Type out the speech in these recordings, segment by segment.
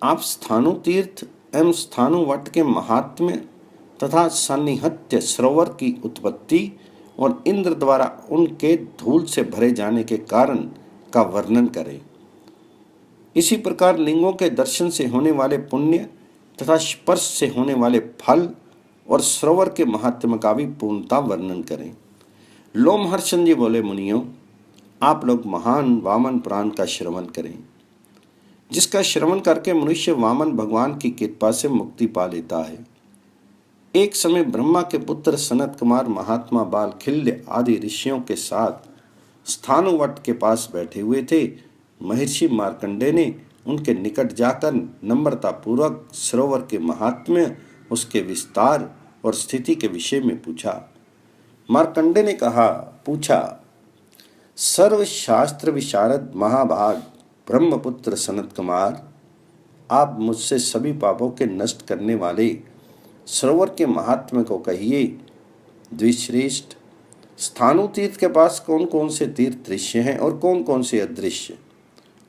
आप स्थानु तीर्थ एवं स्थानु वट के महात्म्य तथा सान्निहत्य सरोवर की उत्पत्ति और इंद्र द्वारा उनके धूल से भरे जाने के कारण का वर्णन करें। इसी प्रकार लिंगों के दर्शन से होने वाले पुण्य तथा स्पर्श से होने वाले फल और सरोवर के महात्म्य का भी पूर्णता वर्णन करें। लोमहर्षण जी बोले, मुनियों, आप लोग महान वामन पुराण का श्रवण करें, जिसका श्रवण करके मनुष्य वामन भगवान की कृपा से मुक्ति पा लेता है। एक समय ब्रह्मा के पुत्र सनत कुमार महात्मा बाल खिल्य आदि ऋषियों के साथ स्थानुवट के पास बैठे हुए थे। महर्षि मार्कंडेय ने उनके निकट जाकर नम्रता पूर्वक सरोवर के महात्म्य, उसके विस्तार और स्थिति के विषय में पूछा। मार्कंडेय ने पूछा, सर्वशास्त्र विशारद महाभाग ब्रह्मपुत्र सनत कुमार, आप मुझसे सभी पापों के नष्ट करने वाले सरोवर के महात्म्य को कहिए। द्विश्रेष्ठ, स्थानु तीर्थ के पास कौन कौन से तीर्थ दृश्य हैं और कौन कौन से अदृश्य?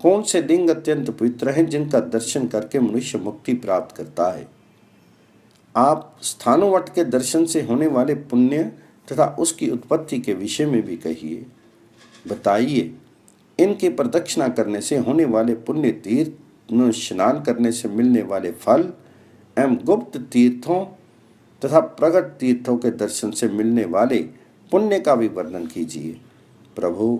कौन से लिंग अत्यंत पवित्र हैं जिनका दर्शन करके मनुष्य मुक्ति प्राप्त करता है? आप स्थानुवट के दर्शन से होने वाले पुण्य तथा उसकी उत्पत्ति के विषय में भी कहिए। बताइए, इनकी प्रदक्षिणा करने से होने वाले पुण्य तीर्थ में स्नान करने से मिलने वाले फल एवं गुप्त तीर्थों तथा प्रकट तीर्थों के दर्शन से मिलने वाले पुण्य का भी वर्णन कीजिए। प्रभु,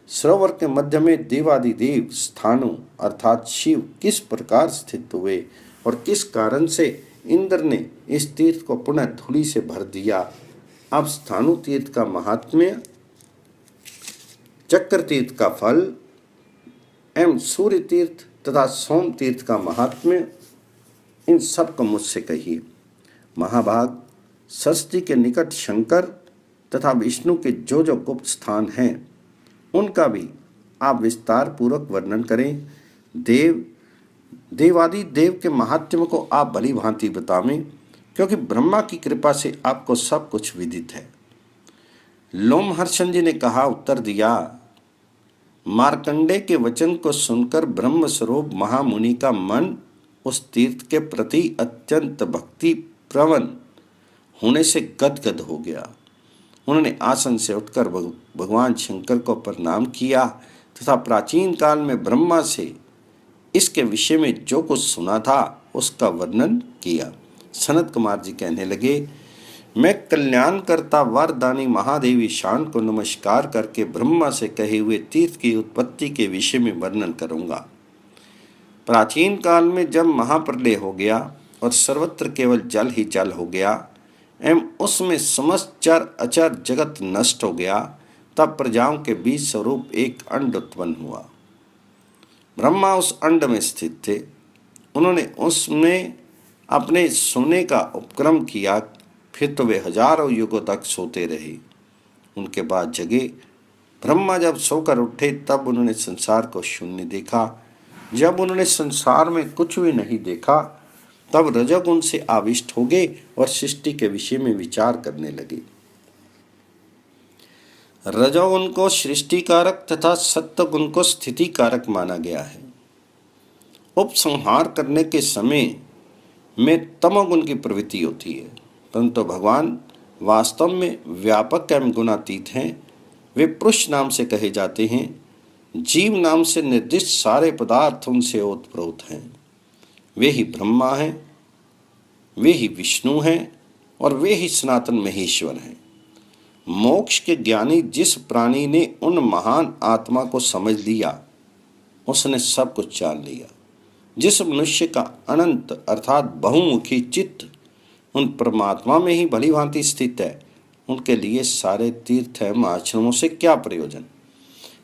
सरोवर के मध्य में देवादिदेव स्थानु अर्थात शिव किस प्रकार स्थित हुए और किस कारण से इंद्र ने इस तीर्थ को पुनः धूलि से भर दिया। अब स्थानु तीर्थ का महात्म्य, चक्र तीर्थ का फल एवं सूर्य तीर्थ तथा सोम तीर्थ का महात्म्य, इन सब को मुझसे कहिए। महाभाग, सरस्वती के निकट शंकर तथा विष्णु के जो जो गुप्त स्थान हैं उनका भी आप विस्तार पूर्वक वर्णन करें। देवादि देव के महात्म्य को आप भली भांति बतावें, क्योंकि ब्रह्मा की कृपा से आपको सब कुछ विदित है। लोमहर्षण जी ने उत्तर दिया, मार्कंडेय के वचन को सुनकर ब्रह्मस्वरूप महामुनि का मन उस तीर्थ के प्रति अत्यंत भक्ति प्रवण होने से गदगद हो गया। उन्होंने आसन से उठकर भगवान शंकर को प्रणाम किया तथा प्राचीन काल में ब्रह्मा से इसके विषय में जो कुछ सुना था उसका वर्णन किया। सनत कुमार जी कहने लगे, मैं कल्याणकर्ता वरदानी महादेवी शान को नमस्कार करके ब्रह्मा से कहे हुए तीर्थ की उत्पत्ति के विषय में वर्णन करूंगा। प्राचीन काल में जब महाप्रलय हो गया और सर्वत्र केवल जल ही जल हो गया एवं उसमें समस्त चर अचर जगत नष्ट हो गया, तब प्रजाओं के बीच स्वरूप एक अंड उत्पन्न हुआ। ब्रह्मा उस अंड में स्थित थे। उन्होंने उसमें अपने सोने का उपक्रम किया, फिर तो वे हजारों युगों तक सोते रहे। उनके बाद जगे। ब्रह्मा जब सोकर उठे तब उन्होंने संसार को शून्य देखा। जब उन्होंने संसार में कुछ भी नहीं देखा तब रजोगुण से आविष्ट हो गए और सृष्टि के विषय में विचार करने लगे। रजोगुण को सृष्टि कारक तथा सत्वगुण को स्थिति कारक माना गया है। उपसंहार करने के समय में तमोगुण की प्रवृत्ति होती है, परंतु भगवान वास्तव में व्यापक एवं गुणातीत हैं। वे पुरुष नाम से कहे जाते हैं। जीव नाम से निर्दिष्ट सारे पदार्थ उनसे ओतप्रोत हैं। वे ही ब्रह्मा हैं, वे ही विष्णु हैं और वे ही सनातन महेश्वर हैं। मोक्ष के ज्ञानी जिस प्राणी ने उन महान आत्मा को समझ लिया उसने सब कुछ जान लिया। जिस मनुष्य का अनंत अर्थात बहुमुखी चित्त उन परमात्मा में ही भली भांति स्थित है, उनके लिए सारे तीर्थ एवं आश्रमों से क्या प्रयोजन।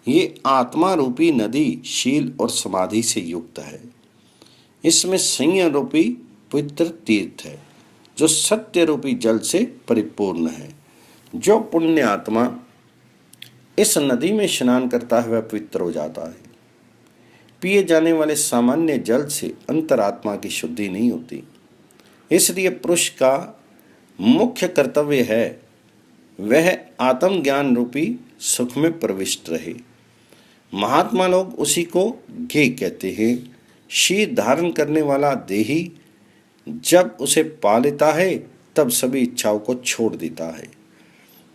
ये आत्मा रूपी नदी शील और समाधि से युक्त है। इसमें संयम रूपी पवित्र तीर्थ है जो सत्य रूपी जल से परिपूर्ण है। जो पुण्य आत्मा इस नदी में स्नान करता है वह पवित्र हो जाता है। पिए जाने वाले सामान्य जल से अंतरात्मा की शुद्धि नहीं होती। इसलिए पुरुष का मुख्य कर्तव्य है वह आत्मज्ञान रूपी सुख में प्रविष्ट रहे। महात्मा लोग उसी को ज्ञेय कहते हैं। शीर धारण करने वाला देही जब उसे पा लेता है तब सभी इच्छाओं को छोड़ देता है।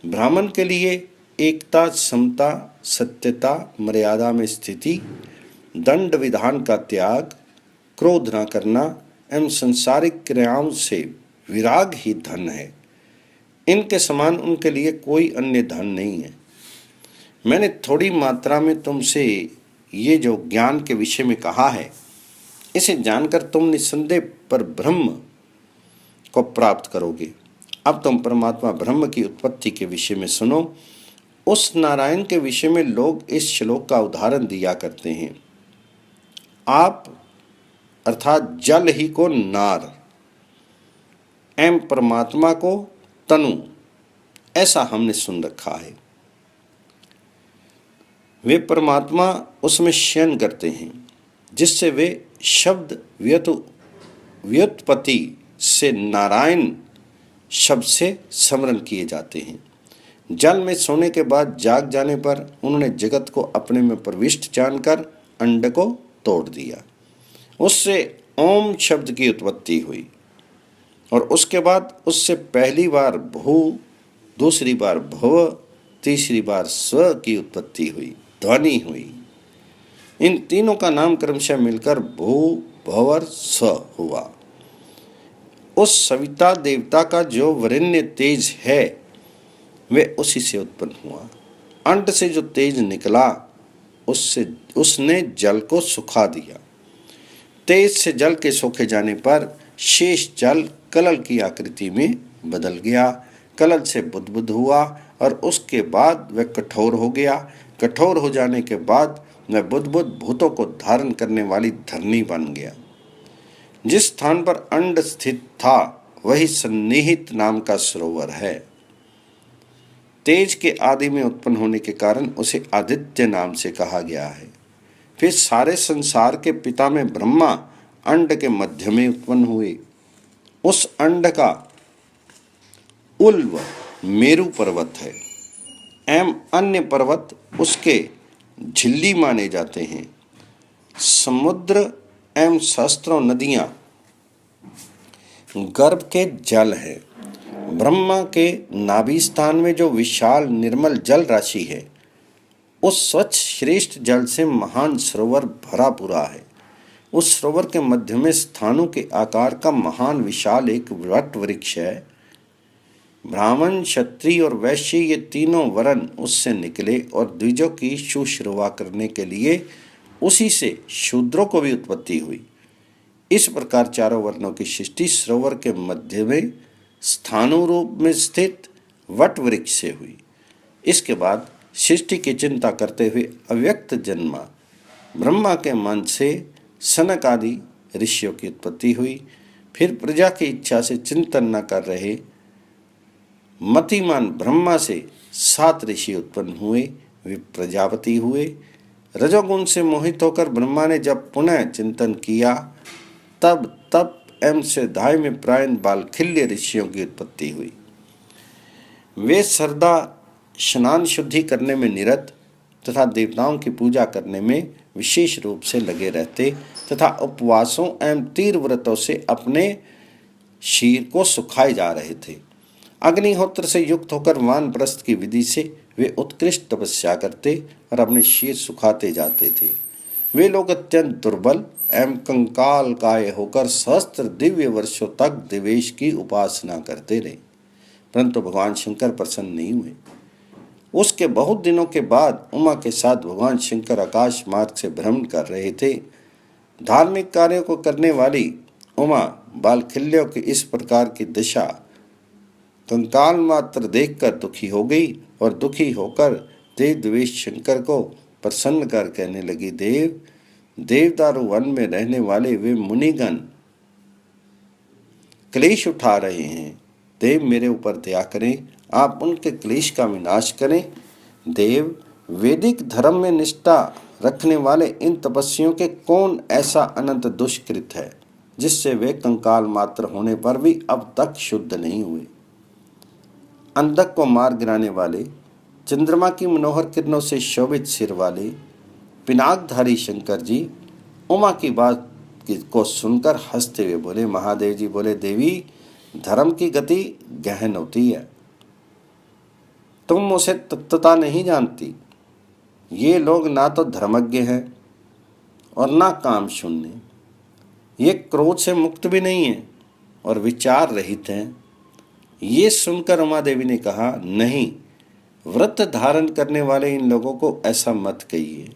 ब्राह्मण के लिए एकता, समता, सत्यता, मर्यादा में स्थिति, दंड विधान का त्याग, क्रोध न करना एवं संसारिक क्रियाओं से विराग ही धन है। इनके समान उनके लिए कोई अन्य धन नहीं है। मैंने थोड़ी मात्रा में तुमसे ये जो ज्ञान के विषय में कहा है, इसे जानकर तुम निस्संदेह पर ब्रह्म को प्राप्त करोगे। अब तुम परमात्मा ब्रह्म की उत्पत्ति के विषय में सुनो। उस नारायण के विषय में लोग इस श्लोक का उदाहरण दिया करते हैं। आप अर्थात जल ही को नार एवं परमात्मा को तनु, ऐसा हमने सुन रखा है। वे परमात्मा उसमें शयन करते हैं, जिससे वे शब्द व्युत्पत्ति से नारायण शब्द से स्मरण किए जाते हैं। जल में सोने के बाद जाग जाने पर उन्होंने जगत को अपने में प्रविष्ट जानकर अंड को तोड़ दिया। उससे ओम शब्द की उत्पत्ति हुई और उसके बाद उससे पहली बार भू, दूसरी बार भव, तीसरी बार स्व की उत्पत्ति हुई, ध्वनि हुई। इन तीनों का नाम क्रमशः मिलकर भू, भवर, स्व हुआ। उस सविता देवता का जो वरेण्य तेज है वे उसी से उत्पन्न हुआ। अंड से जो तेज निकला उसने जल को सुखा दिया। तेज से जल के सूखे जाने पर शेष जल कलल की आकृति में बदल गया। कलल से बुदबुद हुआ और उसके बाद वह कठोर हो गया। कठोर हो जाने के बाद वह बुदबुद भूतों को धारण करने वाली धरनी बन गया। जिस स्थान पर अंड स्थित था वही सन्निहित नाम का सरोवर है। तेज के आदि में उत्पन्न होने के कारण उसे आदित्य नाम से कहा गया है। फिर सारे संसार के पिता में ब्रह्मा अंड के मध्य में उत्पन्न हुए। उस अंड का उल्व मेरु पर्वत है एवं अन्य पर्वत उसके झिल्ली माने जाते हैं। समुद्र एवं सहस्त्रों नदियां गर्भ के जल है। ब्रह्मा के नाभि स्थान में जो विशाल निर्मल जल राशि है, उस स्वच्छ श्रेष्ठ जल से महान सरोवर भरा पूरा है। उस सरोवर के मध्य में स्थानों के आकार का महान विशाल एक वट वृक्ष है। ब्राह्मण, क्षत्रिय और वैश्य ये तीनों वर्ण उससे निकले और द्विजों की शुश्रूषा करने के लिए उसी से शूद्रों को भी उत्पत्ति हुई। इस प्रकार चारों वर्णों की सृष्टि सरोवर के मध्य में स्थानु रूप में स्थित वट वृक्ष से हुई। इसके बाद सृष्टि की चिंता करते हुए अव्यक्त जन्मा। ब्रह्मा के मन से सनक आदि ऋषियों की उत्पत्ति हुई। फिर प्रजा की इच्छा से चिंतन न कर रहे मतिमान ब्रह्मा से 7 ऋषि उत्पन्न हुए। वे प्रजापति हुए। रजोगुण से मोहित होकर ब्रह्मा ने जब पुनः चिंतन किया तब तप एवं श्रद्धाय में प्रायण बालखिल्य ऋषियों की उत्पत्ति हुई। वे सर्वदा स्नान शुद्धि करने में निरत तथा देवताओं की पूजा करने में विशेष रूप से लगे रहते तथा उपवासों एवं तीव्र व्रतों से अपने शरीर को सुखाए जा रहे थे। अग्निहोत्र से युक्त होकर वानप्रस्थ की विधि से वे उत्कृष्ट तपस्या करते और अपने शरीर सुखाते जाते थे। वे लोग अत्यंत दुर्बल एवं कंकाल काय होकर सहस्त्र दिव्य वर्षों तक देवेश की उपासना करते रहे, परंतु भगवान शंकर प्रसन्न नहीं हुए। उसके बहुत दिनों के बाद उमा के साथ भगवान शंकर आकाश मार्ग से भ्रमण कर रहे थे। धार्मिक कार्यों को करने वाली उमा बालखिल्यों की इस प्रकार की दशा कंकाल मात्र देखकर दुखी हो गई और दुखी होकर देव द्वेष शंकर को प्रसन्न कर कहने लगी, देवदारू वन में रहने वाले वे मुनिगण क्लेश उठा रहे हैं। देव मेरे ऊपर दया करें, आप उनके क्लेश का विनाश करें। देव, वैदिक धर्म में निष्ठा रखने वाले इन तपस्वियों के कौन ऐसा अनंत दुष्कृत है जिससे वे कंकाल मात्र होने पर भी अब तक शुद्ध नहीं हुए। अंधक को मार गिराने वाले, चंद्रमा की मनोहर किरणों से शोभित सिर वाले पिनाकधारी शंकर जी उमा की बात को सुनकर हंसते हुए बोले। महादेव जी बोले, देवी, धर्म की गति गहन होती है, तुम उसे तत्वता नहीं जानती। ये लोग ना तो धर्मज्ञ हैं और ना काम शून्य, ये क्रोध से मुक्त भी नहीं है और विचार रहित हैं। ये सुनकर उमा देवी ने कहा, नहीं, व्रत धारण करने वाले इन लोगों को ऐसा मत कहिए।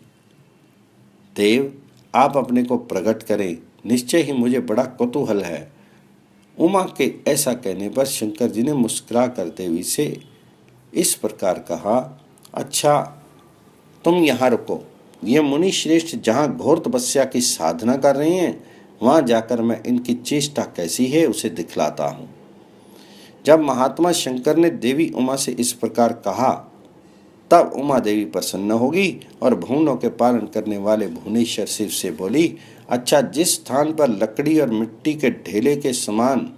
देव, आप अपने को प्रकट करें, निश्चय ही मुझे बड़ा कौतूहल है। उमा के ऐसा कहने पर शंकर जी ने मुस्कुरा कर देवी से इस प्रकार कहा, अच्छा, तुम यहाँ रुको। ये मुनि श्रेष्ठ जहाँ घोर तपस्या की साधना कर रहे हैं, वहाँ जाकर मैं इनकी चेष्टा कैसी है उसे दिखलाता हूँ। जब महात्मा शंकर ने देवी उमा से इस प्रकार कहा, तब उमा देवी प्रसन्न होगी और भुवनों के पालन करने वाले भुवनेश्वर शिव से बोली, अच्छा, जिस स्थान पर लकड़ी और मिट्टी के ढेले के समान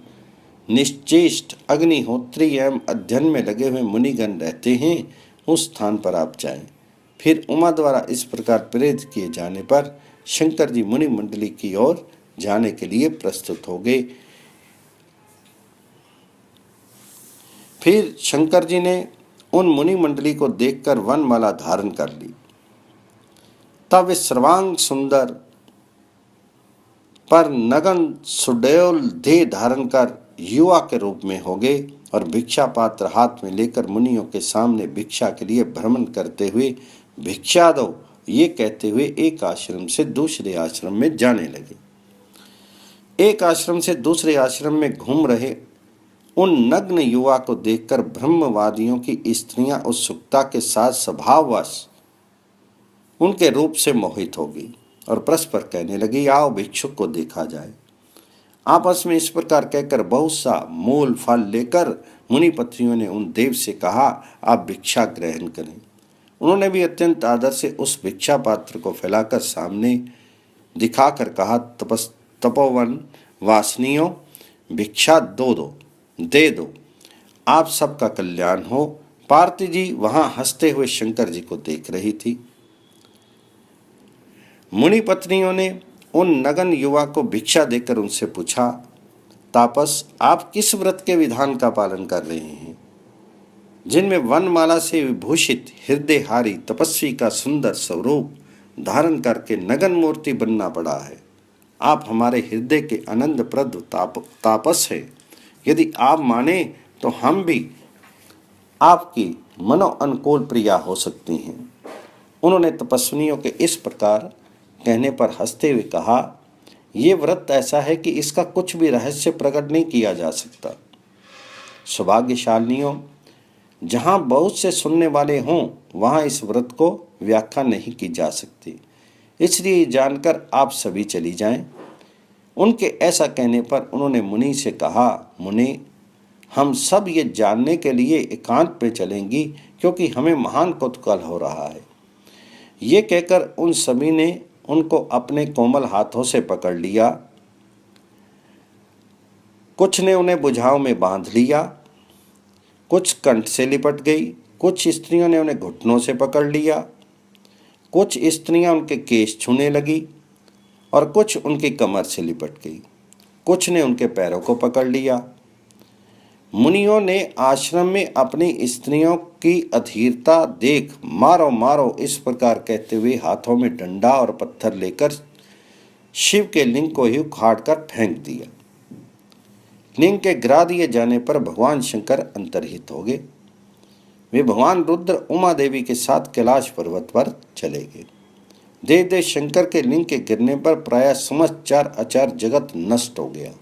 निश्चेष्ट अग्निहोत्री एवं अध्ययन में लगे हुए मुनिगण रहते हैं, उस स्थान पर आप जाएं। फिर उमा द्वारा इस प्रकार प्रेरित किए जाने पर शंकर जी मुनि मंडली की ओर जाने के लिए प्रस्तुत हो गए। फिर शंकर जी ने उन मुनि मंडली को देखकर वनमाला धारण कर ली। तब वे सर्वांग सुंदर पर नगन सुडौल देह धारण कर युवा के रूप में हो गए और भिक्षा पात्र हाथ में लेकर मुनियों के सामने भिक्षा के लिए भ्रमण करते हुए, भिक्षा दो, ये कहते हुए एक आश्रम से दूसरे आश्रम में जाने लगे। एक आश्रम से दूसरे आश्रम में घूम रहे उन नग्न युवा को देखकर ब्रह्मवादियों की स्त्रियां उत्सुकता के साथ स्वभाववश उनके रूप से मोहित हो गई और परस्पर कहने लगी, आओ भिक्षुक को देखा जाए। आपस में इस प्रकार कहकर बहुत सा मूल फल लेकर मुनि पत्नियों ने उन देव से कहा, आप भिक्षा ग्रहण करें। उन्होंने भी अत्यंत आदर से उस भिक्षा पात्र को फैलाकर सामने दिखाकर कहा, तपोवन वासनियों, भिक्षा दे दो, आप सबका कल्याण हो। पार्वती जी वहां हंसते हुए शंकर जी को देख रही थी। मुनि पत्नियों ने उन नगन युवा को भिक्षा देकर उनसे पूछा, तापस, आप किस व्रत के विधान का पालन कर रहे हैं, जिनमें वनमाला से विभूषित हृदयहारी तपस्वी का सुंदर स्वरूप धारण करके नगन मूर्ति बनना पड़ा है। आप हमारे हृदय के आनंदप्रद तापस है। यदि आप माने तो हम भी आपकी मनो अनुकूल प्रिया हो सकती हैं। उन्होंने तपस्विनियों के इस प्रकार कहने पर हंसते हुए कहा, ये व्रत ऐसा है कि इसका कुछ भी रहस्य प्रकट नहीं किया जा सकता। सौभाग्यशालिनियों, जहाँ बहुत से सुनने वाले हों, वहाँ इस व्रत को व्याख्या नहीं की जा सकती, इसलिए जानकर आप सभी चली जाएं। उनके ऐसा कहने पर उन्होंने मुनि से कहा, मुनि, हम सब ये जानने के लिए एकांत में चलेंगी, क्योंकि हमें महान कौतूहल हो रहा है। ये कहकर उन सभी ने उनको अपने कोमल हाथों से पकड़ लिया। कुछ ने उन्हें भुजाओं में बांध लिया, कुछ कंठ से लिपट गई, कुछ स्त्रियों ने उन्हें घुटनों से पकड़ लिया, कुछ स्त्रियां उनके केश छूने लगी और कुछ उनकी कमर से लिपट गई, कुछ ने उनके पैरों को पकड़ लिया। मुनियों ने आश्रम में अपनी स्त्रियों की अधीरता देख मारो मारो इस प्रकार कहते हुए हाथों में डंडा और पत्थर लेकर शिव के लिंग को ही उखाड़ कर फेंक दिया। लिंग के गिरा दिए जाने पर भगवान शंकर अंतर्हित हो गए। वे भगवान रुद्र उमा देवी के साथ कैलाश पर्वत पर चले गए। देव देव शंकर के लिंग के गिरने पर प्रायः समस्त चार अचार जगत नष्ट हो गया।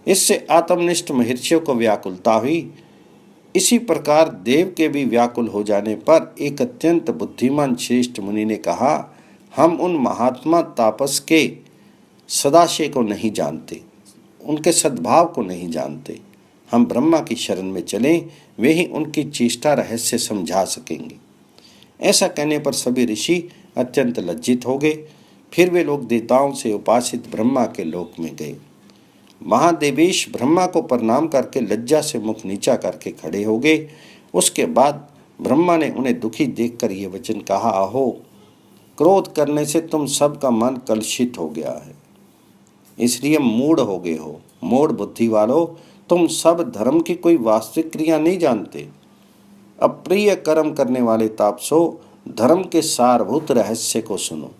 इससे आत्मनिष्ठ महर्षियों को व्याकुलता हुई। इसी प्रकार देव के भी व्याकुल हो जाने पर एक अत्यंत बुद्धिमान श्रेष्ठ मुनि ने कहा, हम उन महात्मा तापस के सदाशय को नहीं जानते, उनके सद्भाव को नहीं जानते। हम ब्रह्मा की शरण में चलें, वे ही उनकी चेष्टा रहस्य समझा सकेंगे। ऐसा कहने पर सभी ऋषि अत्यंत लज्जित हो गए। फिर वे लोग देवताओं से उपासित ब्रह्मा के लोक में गए। महादेवेश ब्रह्मा को प्रणाम करके लज्जा से मुख नीचा करके खड़े हो गए। उसके बाद ब्रह्मा ने उन्हें दुखी देखकर ये वचन कहा, अहो, क्रोध करने से तुम सबका मन कलुषित हो गया है। इसलिए मूढ़ हो गए हो। मूढ़ बुद्धि वालों, तुम सब धर्म की कोई वास्तविक क्रिया नहीं जानते। अप्रिय कर्म करने वाले तापसो, धर्म के सारभूत रहस्य को सुनो,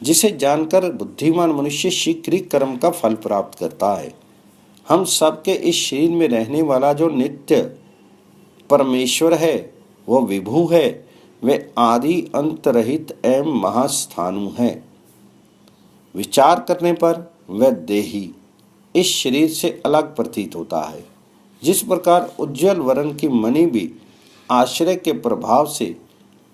जिसे जानकर बुद्धिमान मनुष्य शीघ्र ही कर्म का फल प्राप्त करता है। हम सबके इस शरीर में रहने वाला जो नित्य परमेश्वर है, वो विभु है, वे आदि अंत रहित एवं महास्थानु है। विचार करने पर वह देही इस शरीर से अलग प्रतीत होता है। जिस प्रकार उज्ज्वल वर्ण की मणि भी आश्रय के प्रभाव से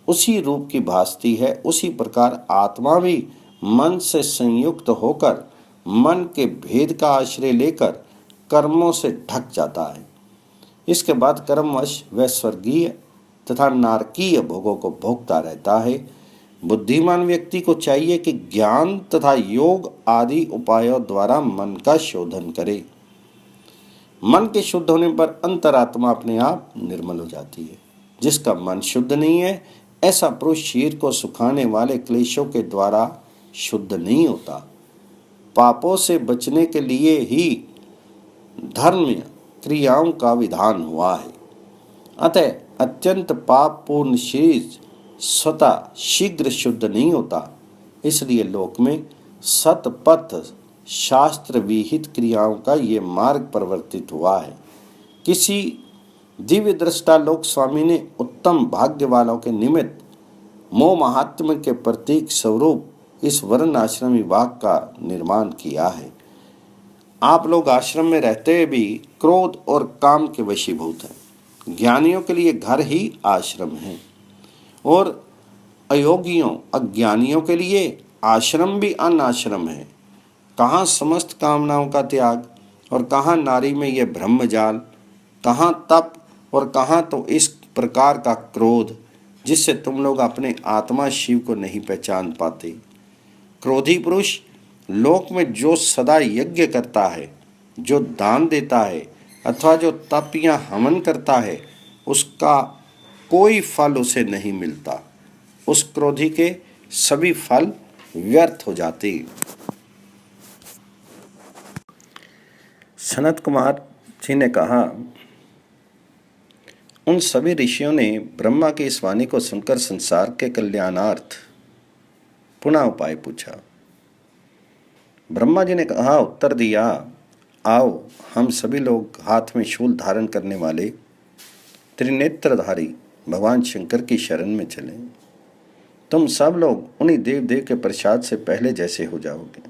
उसी रूप की भासती है, उसी प्रकार आत्मा भी मन से संयुक्त होकर मन के भेद का आश्रय लेकर कर्मों से ढक जाता है। इसके बाद कर्मवश वह स्वर्गीय तथा नारकीय भोगों को भोगता रहता है। बुद्धिमान व्यक्ति को चाहिए कि ज्ञान तथा योग आदि उपायों द्वारा मन का शोधन करे। मन के शुद्ध होने पर अंतरात्मा अपने आप निर्मल हो जाती है। जिसका मन शुद्ध नहीं है, ऐसा पुरुष शरीर को सुखाने वाले क्लेशों के द्वारा शुद्ध नहीं होता। पापों से बचने के लिए ही धर्म क्रियाओं का विधान हुआ है। अतः अत्यंत पाप पूर्ण शरीर स्वतः शीघ्र शुद्ध नहीं होता। इसलिए लोक में सतपथ शास्त्र विहित क्रियाओं का ये मार्ग परिवर्तित हुआ है। किसी दिव्य दृष्टा लोक स्वामी ने उत्तम भाग्य वालों के निमित्त मोह महात्म्य के प्रतीक स्वरूप इस वर्ण आश्रम विभाग का निर्माण किया है। आप लोग आश्रम में रहते हुए भी क्रोध और काम के वशीभूत हैं। ज्ञानियों के लिए घर ही आश्रम है और अयोगियों अज्ञानियों के लिए आश्रम भी अनाश्रम है। कहाँ समस्त कामनाओं का त्याग और कहाँ नारी में यह ब्रह्मजाल, कहाँ तप और कहाँ तो इस प्रकार का क्रोध जिससे तुम लोग अपने आत्मा शिव को नहीं पहचान पाते। क्रोधी पुरुष लोक में जो सदा यज्ञ करता है, जो दान देता है अथवा जो तप या हवन करता है, उसका कोई फल उसे नहीं मिलता। उस क्रोधी के सभी फल व्यर्थ हो जाते। सनत कुमार जी ने कहा, उन सभी ऋषियों ने ब्रह्मा की इस वाणी को सुनकर संसार के कल्याणार्थ पुनः उपाय पूछा। ब्रह्मा जी ने कहा, उत्तर दिया, आओ हम सभी लोग हाथ में शूल धारण करने वाले त्रिनेत्रधारी भगवान शंकर की शरण में चलें। तुम सब लोग उन्हीं देव देव के प्रसाद से पहले जैसे हो जाओगे।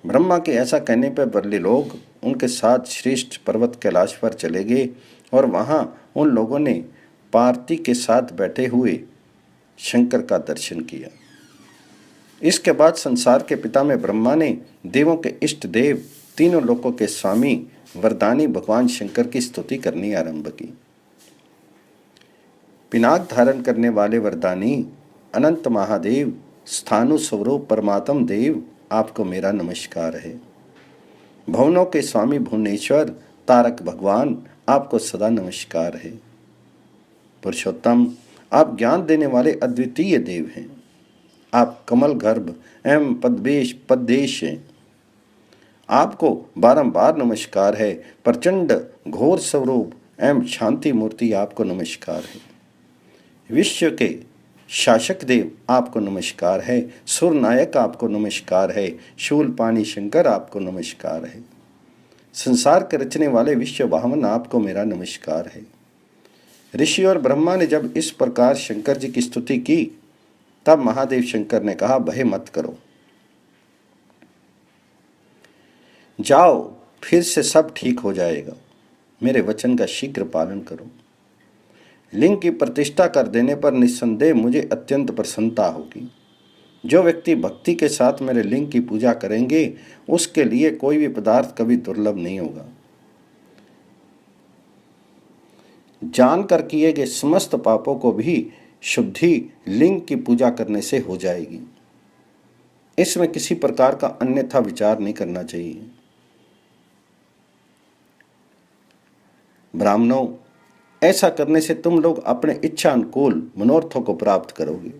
ब्रह्मा के ऐसा कहने पर बरले लोग उनके साथ श्रेष्ठ पर्वत कैलाश पर चले गए और वहां उन लोगों ने पार्वती के साथ बैठे हुए शंकर का दर्शन किया। इसके बाद संसार के पिता में ब्रह्मा ने देवों के इष्ट देव, तीनों लोकों के स्वामी वरदानी भगवान शंकर की स्तुति करनी आरंभ की। पिनाक धारण करने वाले वरदानी अनंत महादेव, स्थानु स्वरूप परमात्म देव, आपको मेरा नमस्कार है। भवनों के स्वामी भुवनेश्वर तारक भगवान, आपको सदा नमस्कार है। पुरुषोत्तम, आप ज्ञान देने वाले अद्वितीय देव हैं। आप कमल गर्भ एवं पद्देश हैं। आपको बारंबार नमस्कार है। प्रचंड घोर स्वरूप एवं शांति मूर्ति, आपको नमस्कार है। विश्व के शासक देव, आपको नमस्कार है। सुरनायक, आपको नमस्कार है। शूलपाणी शंकर, आपको नमस्कार है। संसार के रचने वाले विश्व भावन, आपको मेरा नमस्कार है। ऋषि और ब्रह्मा ने जब इस प्रकार शंकर जी की स्तुति की, तब महादेव शंकर ने कहा, भय मत करो, जाओ, फिर से सब ठीक हो जाएगा। मेरे वचन का शीघ्र पालन करो। लिंग की प्रतिष्ठा कर देने पर निस्संदेह मुझे अत्यंत प्रसन्नता होगी। जो व्यक्ति भक्ति के साथ मेरे लिंग की पूजा करेंगे, उसके लिए कोई भी पदार्थ कभी दुर्लभ नहीं होगा। जानकर किए गए समस्त पापों को भी शुद्धि लिंग की पूजा करने से हो जाएगी। इसमें किसी प्रकार का अन्यथा विचार नहीं करना चाहिए। ब्राह्मणों, ऐसा करने से तुम लोग अपने इच्छा अनुकूल मनोरथों को प्राप्त करोगे।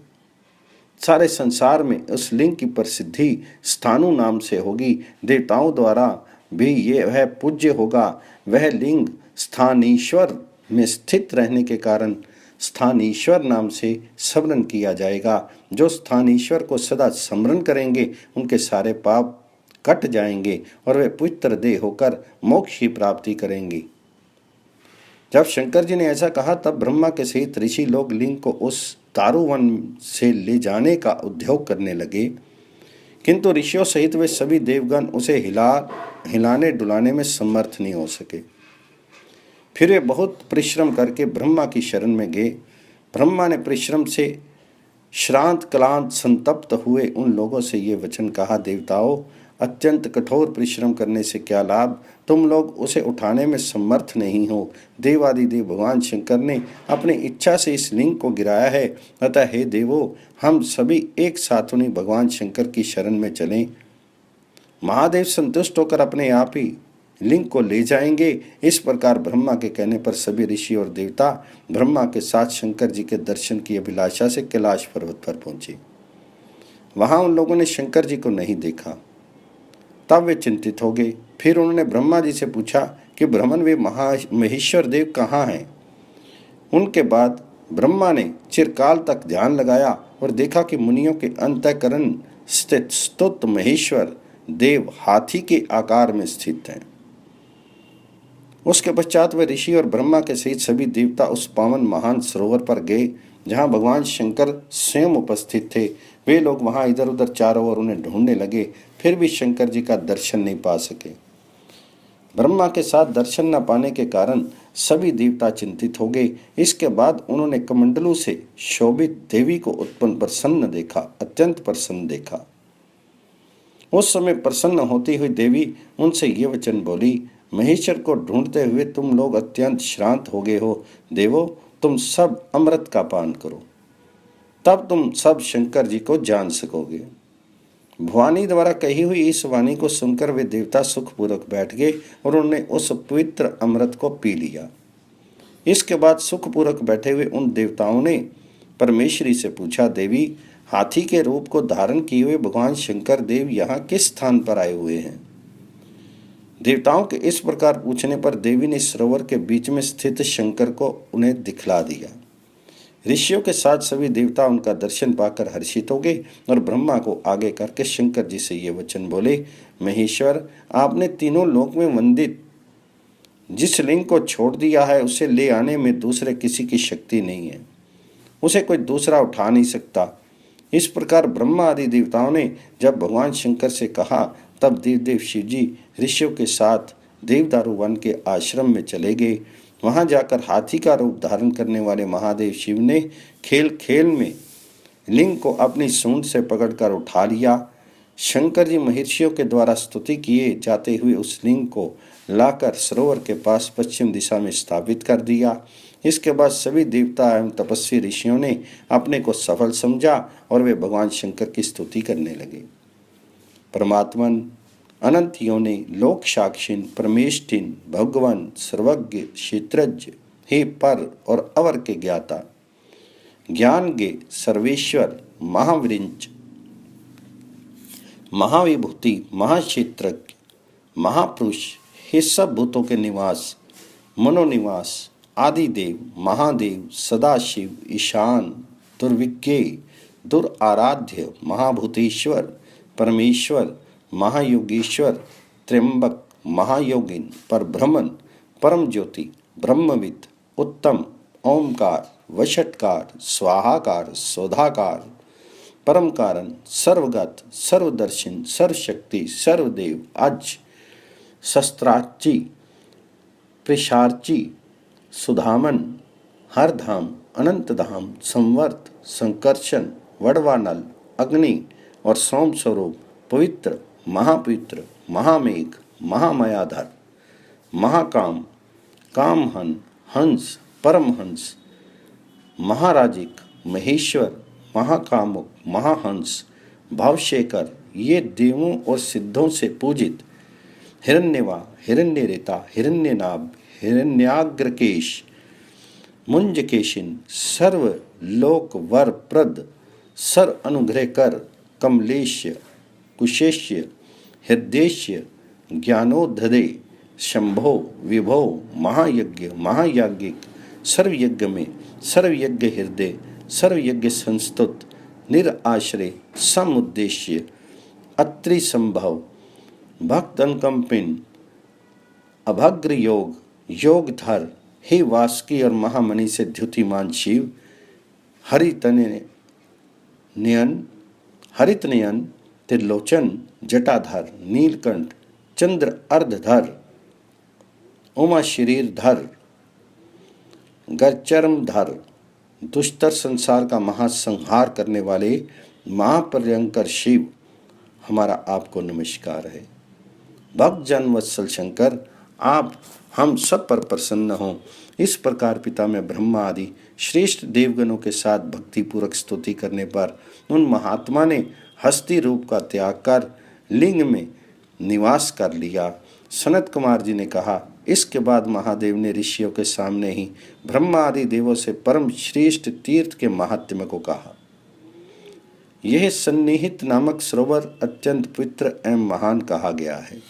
सारे संसार में उस लिंग की प्रसिद्धि स्थानु नाम से होगी। देवताओं द्वारा भी ये वह पूज्य होगा। वह लिंग स्थानीश्वर में स्थित रहने के कारण स्थानीश्वर नाम से स्मरण किया जाएगा। जो स्थानीश्वर को सदा स्मरण करेंगे उनके सारे पाप कट जाएंगे और वे पवित्र देह होकर मोक्ष की प्राप्ति करेंगे। जब शंकर जी ने ऐसा कहा तब ब्रह्मा के सहित ऋषि लोग लिंग को उस दारुवन से ले जाने का उद्योग करने लगे, किंतु ऋषियों सहित वे सभी देवगण उसे हिलाने डुलाने में समर्थ नहीं हो सके। फिर वे बहुत परिश्रम करके ब्रह्मा की शरण में गए। ब्रह्मा ने परिश्रम से श्रांत क्लांत संतप्त हुए उन लोगों से ये वचन कहा, देवताओं, अत्यंत कठोर परिश्रम करने से क्या लाभ? तुम लोग उसे उठाने में समर्थ नहीं हो। देवादिदेव भगवान शंकर ने अपनी इच्छा से इस लिंग को गिराया है। अतः हे देवो, हम सभी एक साथ उन्हीं भगवान शंकर की शरण में चलें। महादेव संतुष्ट होकर अपने आप ही लिंग को ले जाएंगे। इस प्रकार ब्रह्मा के कहने पर सभी ऋषि और देवता ब्रह्मा के साथ शंकर जी के दर्शन की अभिलाषा से कैलाश पर्वत पर पहुंचे। वहां उन लोगों ने शंकर जी को नहीं देखा। तब वे चिंतित हो गए। फिर उन्होंने ब्रह्मा जी से पूछा कि ब्रह्मन वे महेश्वर देव कहाँ हैं? उनके बाद ब्रह्मा ने चिरकाल तक ध्यान लगाया और देखा कि मुनियों के अंतःकरण स्थित स्तुत महेश्वर देव हाथी के आकार में स्थित हैं। उसके पश्चात वे ऋषि और ब्रह्मा के सहित सभी देवता उस पावन महान सरोवर पर गए जहाँ भगवान शंकर स्वयं उपस्थित थे। वे लोग वहाँ इधर उधर चारों ओर उन्हें ढूंढने लगे, फिर भी शंकर जी का दर्शन नहीं पा सके। ब्रह्मा के साथ दर्शन न पाने के कारण सभी देवता चिंतित हो गए। इसके बाद उन्होंने कमंडलू से शोभित देवी को उत्पन्न प्रसन्न देखा, अत्यंत प्रसन्न देखा। उस समय प्रसन्न होती हुई देवी उनसे ये वचन बोली, महेश्वर को ढूंढते हुए तुम लोग अत्यंत श्रांत हो गए हो। देवो, तुम सब अमृत का पान करो, तब तुम सब शंकर जी को जान सकोगे। भवानी द्वारा कही हुई इस वाणी को सुनकर वे देवता सुखपूर्वक बैठ गए और उन्होंने उस पवित्र अमृत को पी लिया। इसके बाद सुखपूर्वक बैठे हुए उन देवताओं ने परमेश्वरी से पूछा, देवी, हाथी के रूप को धारण किए हुए भगवान शंकर देव यहाँ किस स्थान पर आए हुए हैं? देवताओं के इस प्रकार पूछने पर देवी ने सरोवर के बीच में स्थित शंकर को उन्हें दिखला दिया। ऋषियों के साथ सभी देवता उनका दर्शन पाकर हर्षित हो गए और ब्रह्मा को आगे करके शंकर जी से ये वचन बोले, महेश्वर, आपने तीनों लोक में वंदित जिस लिंग को छोड़ दिया है उसे ले आने में दूसरे किसी की शक्ति नहीं है, उसे कोई दूसरा उठा नहीं सकता। इस प्रकार ब्रह्मा आदि देवताओं ने जब भगवान शंकर से कहा तब देवदेव शिव जी ऋषियों के साथ देवदारू वन के आश्रम में चले गए। वहां जाकर हाथी का रूप धारण करने वाले महादेव शिव ने खेल खेल में लिंग को अपनी सूंड से पकड़कर उठा लिया। शंकर जी महर्षियों के द्वारा स्तुति किए जाते हुए उस लिंग को लाकर सरोवर के पास पश्चिम दिशा में स्थापित कर दिया। इसके बाद सभी देवता एवं तपस्वी ऋषियों ने अपने को सफल समझा और वे भगवान शंकर की स्तुति करने लगे। परमात्मन, अनंत योनि, लोक साक्षिन, परमेष्ठिन, भगवान, सर्वज्ञ, क्षेत्रज्ञ, हे पर और अवर के ज्ञाता, ज्ञान गे सर्वेश्वर, महावृंच, महाविभूति, महाक्षेत्रज्ञ, महापुरुष, हे सब भूतों के निवास, मनोनिवास, आदिदेव, महादेव, सदाशिव, ईशान, दुर्विज्ञ, दुराराध्य, महाभूतेश्वर, परमेश्वर, महायोगेश्वर, त्र्यंबक, महायोगिन, परब्रह्मन, परम ज्योति, ब्रह्मविद, उत्तम, ओमकार, वषटकार, स्वाहाकार, शोधाकार, परम कारण, सर्वगत, सर्वदर्शन, सर्वशक्ति, सर्वदेव, अज, शस्त्राची, पिशाची, सुधामन, हरधाम, अनंतधाम, संवर्त, संकर्षण, वडवानल, अग्नि और सोम स्वरूप, पवित्र, महापवित्र, महामेघ, महामयाधर, महाकाम, कामहन, हंस, परमहंस, महाराजिक, महेश्वर, महाकामुक, महाहंस, भावशेखर, ये देवों और सिद्धों से पूजित हिरण्यवा, हिरण्यरेता, हिरण्यनाभ, हिरण्याग्रकेश, मुंजकेशिन, सर्व लोक वर प्रद, सर अनुग्रह कर कमलेश्य कुशेश्य हृदयेश्य ज्ञानोदधे शंभो विभो महायज्ञ महायाज्ञिक सर्वयज्ञ में सर्वयज्ञ हृदय सर्वयज्ञ संस्तुत निराश्रय समुद्देश्य अत्रि संभव भक्त अनुकंपिन अभग्र योग योगधर हे वासुकी और महामणि से द्युतिमान शिव हरित नयन त्रिलोचन जटाधर नीलकंठ चंद्र अर्धधर उमा शरीरधर गरचर्मधर दुष्टर संसार का महासंहार करने वाले महाप्रियंकर शिव हमारा आपको नमस्कार है। भक्त जन वत्सल शंकर आप हम सब पर प्रसन्न हों। इस प्रकार पिता में ब्रह्मा आदि श्रेष्ठ देवगणों के साथ भक्तिपूर्वक स्तुति करने पर उन महात्मा ने हस्ती रूप का त्याग कर लिंग में निवास कर लिया। सनत कुमार जी ने कहा, इसके बाद महादेव ने ऋषियों के सामने ही ब्रह्मा आदि देवों से परम श्रेष्ठ तीर्थ के महात्म्य को कहा। यह सन्निहित नामक सरोवर अत्यंत पवित्र एवं महान कहा गया है।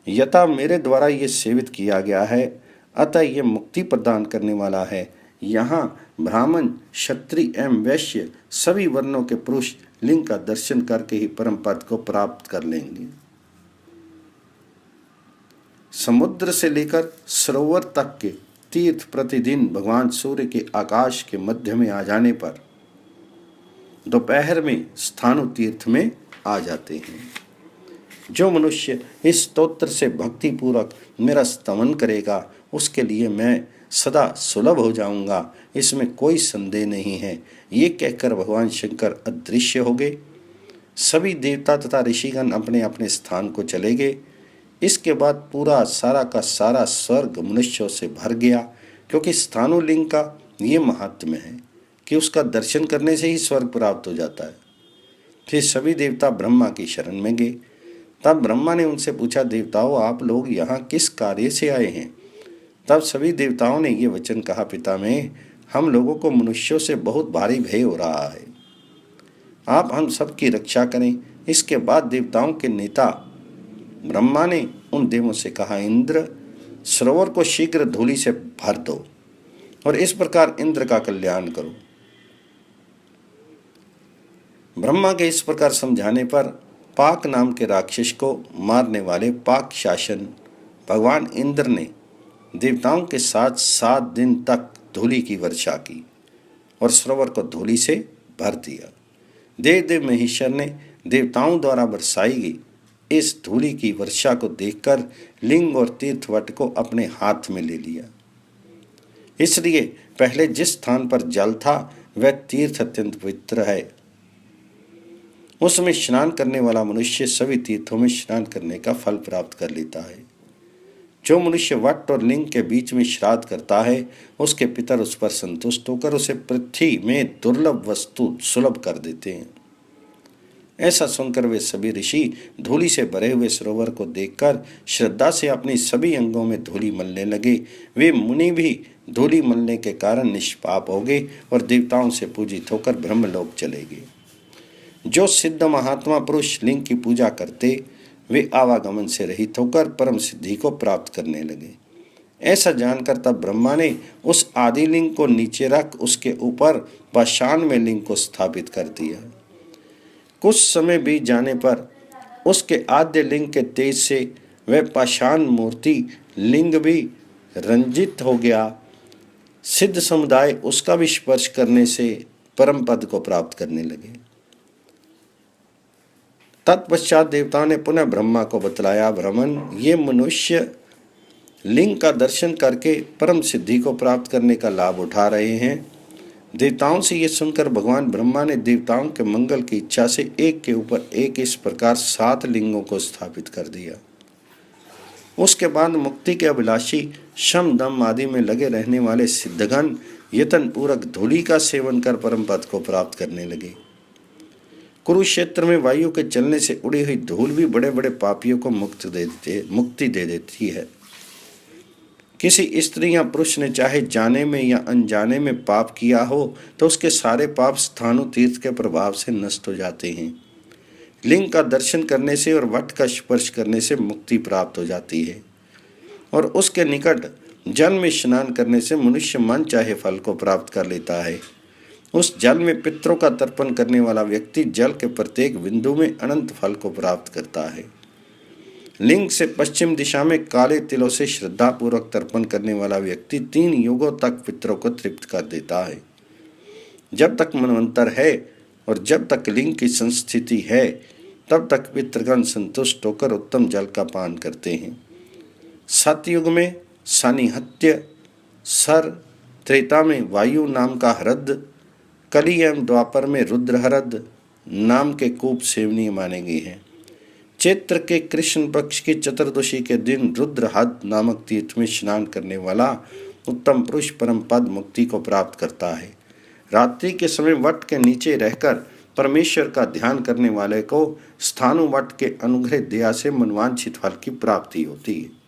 यथा मेरे द्वारा ये सेवित किया गया है, अतः यह मुक्ति प्रदान करने वाला है। यहाँ ब्राह्मण क्षत्रिय एवं वैश्य सभी वर्णों के पुरुष लिंग का दर्शन करके ही परम पद को प्राप्त कर लेंगे। समुद्र से लेकर सरोवर तक के तीर्थ प्रतिदिन भगवान सूर्य के आकाश के मध्य में आ जाने पर दोपहर में स्थानु तीर्थ में आ जाते हैं। जो मनुष्य इस स्तोत्र से भक्ति पूर्वक मेरा स्तवन करेगा उसके लिए मैं सदा सुलभ हो जाऊंगा, इसमें कोई संदेह नहीं है। ये कहकर भगवान शंकर अदृश्य हो गए। सभी देवता तथा ऋषिगण अपने अपने स्थान को चले गए। इसके बाद पूरा सारा का सारा स्वर्ग मनुष्यों से भर गया, क्योंकि स्थानुलिंग का ये महात्म्य है कि उसका दर्शन करने से ही स्वर्ग प्राप्त हो जाता है। फिर सभी देवता ब्रह्मा की शरण में गए। तब ब्रह्मा ने उनसे पूछा, देवताओं आप लोग यहाँ किस कार्य से आए हैं? तब सभी देवताओं ने ये वचन कहा, पिता में हम लोगों को मनुष्यों से बहुत भारी भय हो रहा है, आप हम सब की रक्षा करें। इसके बाद देवताओं के नेता ब्रह्मा ने उन देवों से कहा, इंद्र सरोवर को शीघ्र धूलि से भर दो और इस प्रकार इंद्र का कल्याण करो। ब्रह्मा के इस प्रकार समझाने पर पाक नाम के राक्षस को मारने वाले पाक शासन भगवान इंद्र ने देवताओं के साथ 7 दिन तक धूलि की वर्षा की और सरोवर को धूलि से भर दिया। देव महेश्वर ने देवताओं द्वारा बरसाई गई इस धूलि की वर्षा को देखकर लिंग और तीर्थवट को अपने हाथ में ले लिया। इसलिए पहले जिस स्थान पर जल था वह तीर्थ अत्यंत पवित्र है। उसमें स्नान करने वाला मनुष्य सभी तीर्थों में स्नान करने का फल प्राप्त कर लेता है। जो मनुष्य वट और लिंग के बीच में श्राद्ध करता है उसके पितर उस पर संतुष्ट होकर उसे पृथ्वी में दुर्लभ वस्तु सुलभ कर देते हैं। ऐसा सुनकर वे सभी ऋषि धूलि से भरे हुए सरोवर को देखकर श्रद्धा से अपनी सभी अंगों में धूलि मलने लगे। वे मुनि भी धूलि मलने के कारण निष्पाप हो गए और देवताओं से पूजित होकर ब्रह्मलोक चले गए। जो सिद्ध महात्मा पुरुष लिंग की पूजा करते वे आवागमन से रहित होकर परम सिद्धि को प्राप्त करने लगे। ऐसा जानकर तब ब्रह्मा ने उस आदि लिंग को नीचे रख उसके ऊपर पाषाण में लिंग को स्थापित कर दिया। कुछ समय बीत जाने पर उसके आद्य लिंग के तेज से वह पाषाण मूर्ति लिंग भी रंजित हो गया। सिद्ध समुदाय उसका भी स्पर्श करने से परम पद को प्राप्त करने लगे। तत्पश्चात देवताओं ने पुनः ब्रह्मा को बतलाया, ब्राह्मण ये मनुष्य लिंग का दर्शन करके परम सिद्धि को प्राप्त करने का लाभ उठा रहे हैं। देवताओं से ये सुनकर भगवान ब्रह्मा ने देवताओं के मंगल की इच्छा से एक के ऊपर एक इस प्रकार 7 लिंगों को स्थापित कर दिया। उसके बाद मुक्ति के अभिलाषी शम दम आदि में लगे रहने वाले सिद्धगण यतन पूर्वक धूलि का सेवन कर परम पद को प्राप्त करने लगे। कुरुक्षेत्र में वायु के चलने से उड़ी हुई धूल भी बड़े बड़े पापियों को मुक्ति दे देती है, किसी स्त्री या पुरुष ने चाहे जाने में या अनजाने में पाप किया हो तो उसके सारे पाप स्थानु तीर्थ के प्रभाव से नष्ट हो जाते हैं। लिंग का दर्शन करने से और वट का स्पर्श करने से मुक्ति प्राप्त हो जाती है और उसके निकट जल में स्नान करने से मनुष्य मन चाहे फल को प्राप्त कर लेता है। उस जल में पितरों का तर्पण करने वाला व्यक्ति जल के प्रत्येक बिंदु में अनंत फल को प्राप्त करता है। लिंग से पश्चिम दिशा में काले तिलों से श्रद्धापूर्वक तर्पण करने वाला व्यक्ति 3 युगों तक पितरों को तृप्त कर देता है। जब तक मनवंतर है और जब तक लिंग की संस्थिति है तब तक पितृगण संतुष्ट होकर उत्तम जल का पान करते हैं। सतयुग में सानिहत्य, सर, त्रेता में वायु नाम का हृद, कली एवं द्वापर में रुद्रहृद नाम के कूप सेवनीय माने गए हैं। चैत्र के कृष्ण पक्ष की चतुर्दशी के दिन रुद्रहृद नामक तीर्थ में स्नान करने वाला उत्तम पुरुष परम पद मुक्ति को प्राप्त करता है। रात्रि के समय वट के नीचे रहकर परमेश्वर का ध्यान करने वाले को स्थानु वट के अनुग्रह दया से मनवांछित फल की प्राप्ति होती है।